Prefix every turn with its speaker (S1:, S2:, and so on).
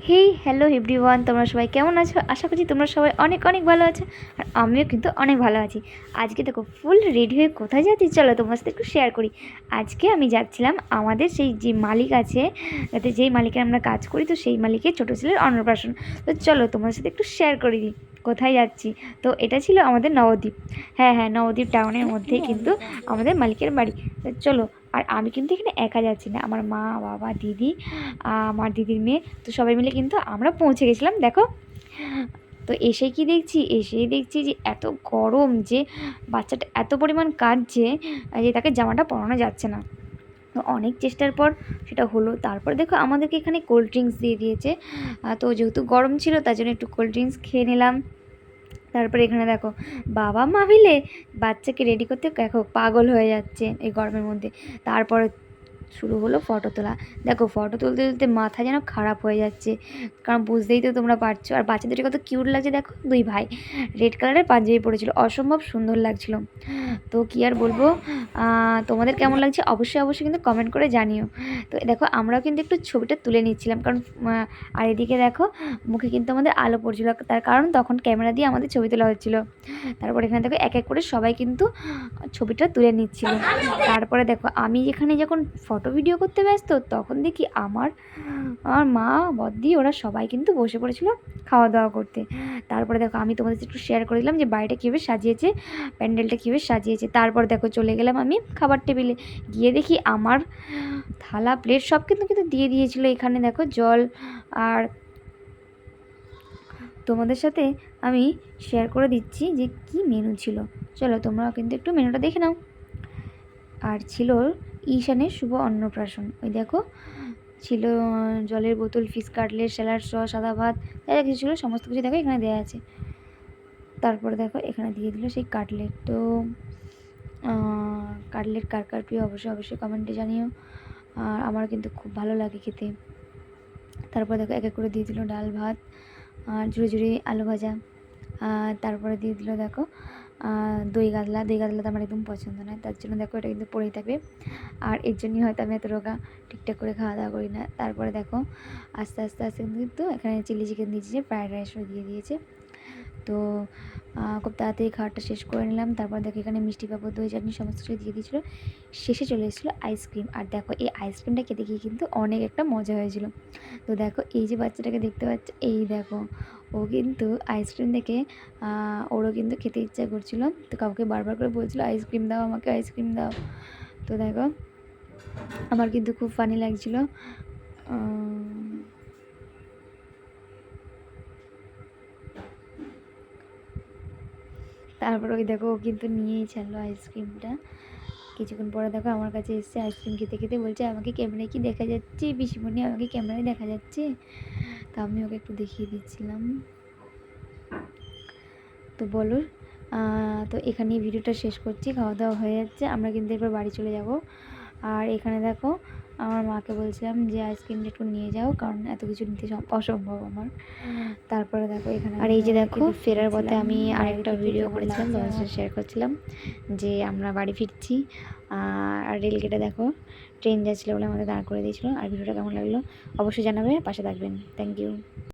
S1: Hey hello everyone, তোমরা সবাই কেমন আছো? আশা করছি তোমরা সবাই অনেক অনেক ভালো আছো, আর আমিও কিন্তু অনেক ভালো আছি। আজকে দেখো ফুল রেডি হয়ে কোথায় যাচ্ছি, চলো তোমার সাথে একটু শেয়ার করি। আজকে আমি যাচ্ছিলাম আমাদের সেই যে মালিক আছে, যাতে যেই মালিকের আমরা কাজ করি, তো সেই মালিকের ছোটো ছেলের অন্নপ্রাশন। তো চলো তোমার সাথে একটু শেয়ার করে দিই কোথায় যাচ্ছি। তো এটা ছিল আমাদের নবদ্বীপ। হ্যাঁ, নবদ্বীপ টাউনের মধ্যেই কিন্তু আমাদের মালিকের বাড়ি। তো চলো, আর আমি কিন্তু এখানে একা যাচ্ছি না, আমার মা, বাবা, দিদি, আমার দিদির মেয়ে, তো সবাই মিলে কিন্তু আমরা পৌঁছে গেছিলাম। দেখো, তো এসেই দেখছি যে এত গরম, যে বাচ্চাটা এত পরিমাণ কাঁদছে যে তাকে জামাটা পরানো যাচ্ছে না। তো অনেক চেষ্টার পর সেটা হলো। তারপর দেখো আমাদেরকে এখানে কোল্ড ড্রিঙ্কস দিয়ে দিয়েছে। তো যেহেতু গরম ছিল তার জন্য একটু কোল্ড ড্রিঙ্কস খেয়ে নিলাম। তারপরে এখানে দেখো বাবা মা মিলে বাচ্চাকে রেডি করতে দেখো পাগল হয়ে যাচ্ছে এই গরমের মধ্যে। তারপরে শুরু হলো ফটো তোলা। দেখো ফটো তুলতে তুলতে মাথা যেন খারাপ হয়ে যাচ্ছে, কারণ বুঝতেই তো তোমরা পারছো। আর বাচ্চা দুটো কত কিউট লাগছে, দেখো দুই ভাই রেড কালারের পাঞ্জাবি পরেছিল, অসম্ভব সুন্দর লাগছিল। তো কী আর বলবো, তোমাদের কেমন লাগছে অবশ্যই কিন্তু কমেন্ট করে জানিও। তো দেখো আমরাও কিন্তু একটু ছবিটা তুলে নিচ্ছিলাম, কারণ আর এদিকে দেখো মুখে কিন্তু আমাদের আলো পড়ছিল, তার কারণ তখন ক্যামেরা দিয়ে আমাদের ছবি তোলা হচ্ছিলো। তারপর এখানে দেখো এক এক করে সবাই কিন্তু ছবিটা তুলে নিচ্ছিল। তারপরে দেখো আমি এখানে যখন ফটো ভিডিও করতে ব্যস্ত, তখন দেখি আমার মা, বদ্দি, ওরা সবাই কিন্তু বসে পড়েছিল খাওয়া দাওয়া করতে। তারপরে দেখো আমি তোমাদের একটু শেয়ার করে দিলাম যে বাড়িটা কীভাবে সাজিয়েছে, প্যান্ডেলটা কীভাবে সাজিয়েছে। তারপর দেখো চলে গেলাম আমি খাবার টেবিলে, গিয়ে দেখি আমার থালা প্লেট সব কিন্তু দিয়ে দিয়েছিল। এখানে দেখো জল, আর তোমাদের সাথে আমি শেয়ার করে দিচ্ছি যে কি মেনু ছিল। চলো তোমরা কিন্তু একটু মেনুটা দেখে নাও। আর ছিল ঈশানের শুভ অন্নপ্রাশন। ওই দেখো ছিল জলের বোতল, ফিশ কাটলেট, স্যালাড, সস, সাদা ভাত, যা যা কিছু ছিল সমস্ত কিছু দেখো এখানে দেওয়া আছে। তারপরে দেখো এখানে দিয়ে দিল সেই কাটলেট। তো কাটলেট কার কার প্রিয় অবশ্যই কমেন্টে জানিও, আর আমার কিন্তু খুব ভালো লাগে খেতে। তারপর দেখো এক এক করে দিয়ে দিল ডাল ভাত, আর ঝুড়ি আলু ভাজা। তারপরে দিয়ে দিল দেখো দই গাদলা তো আমার একদম পছন্দ নয়, তার জন্য দেখো এটা কিন্তু পড়েই থাকবে, আর এর জন্যই হয়তো আমি এত রোগা, ঠিকঠাক করে খাওয়া দাওয়া করি না। তারপরে দেখো আস্তে কিন্তু এখানে চিলি চিকেন দিয়েছে, ফ্রায়েড রাইসও দিয়ে দিয়েছে। তো খুব তাড়াতাড়ি খাবারটা শেষ করে নিলাম। তারপর দেখো এখানে মিষ্টি পাঁপড়, দই চাটনি সমস্ত কিছু দিয়ে দিয়েছিলো। শেষে চলে এসেছিলো আইসক্রিম, আর দেখো এই আইসক্রিমটা খেতে গিয়ে কিন্তু অনেক একটা মজা হয়েছিল। তো দেখো এই যে বাচ্চাটাকে দেখতে পাচ্ছ, এই দেখো ও কিন্তু আইসক্রিম দেখে ওরও কিন্তু খেতে ইচ্ছা করছিল, তো কাউকে বারবার করে বলছিল আইসক্রিম দাও, আমাকে আইসক্রিম দাও। তো দেখো আমার কিন্তু খুব ফানি লাগছিলো। তারপর ওই দেখো ও কিন্তু নিয়েই ছাড়লো আইসক্রিমটা। কিছুক্ষণ পরে দেখো আমার কাছে এসছে আইসক্রিম খেতে খেতে, বলছে আমাকে ক্যামেরায় কি দেখা যাচ্ছে পিসিমণি, আমাকে ক্যামেরায় দেখা যাচ্ছে। তা আমি ওকে একটু দেখিয়ে দিচ্ছিলাম। তো বলো, তো এখানেই ভিডিওটা শেষ করছি। খাওয়া দাওয়া হয়ে যাচ্ছে, আমরা কিন্তু এরপর বাড়ি চলে যাব। আর এখানে দেখো আমার মাকে বলছিলাম যে আইসক্রিমটা একটু নিয়ে যাও, কারণ এত কিছু নিতে অসম্ভব আমার। তারপরে দেখো এখানে, আর এই যে দেখো ফেরার পথে আমি আরেকটা ভিডিও করেছিলাম তোমাদের সাথে শেয়ার করছিলাম যে আমরা বাড়ি ফিরছি। আর রেলগেটে দেখো ট্রেন যাচ্ছিলো বলে আমাদের দাঁড় করে দিয়েছিলো। আর ভিডিওটা কেমন লাগলো অবশ্যই জানাবে, পাশে থাকবেন। Thank you.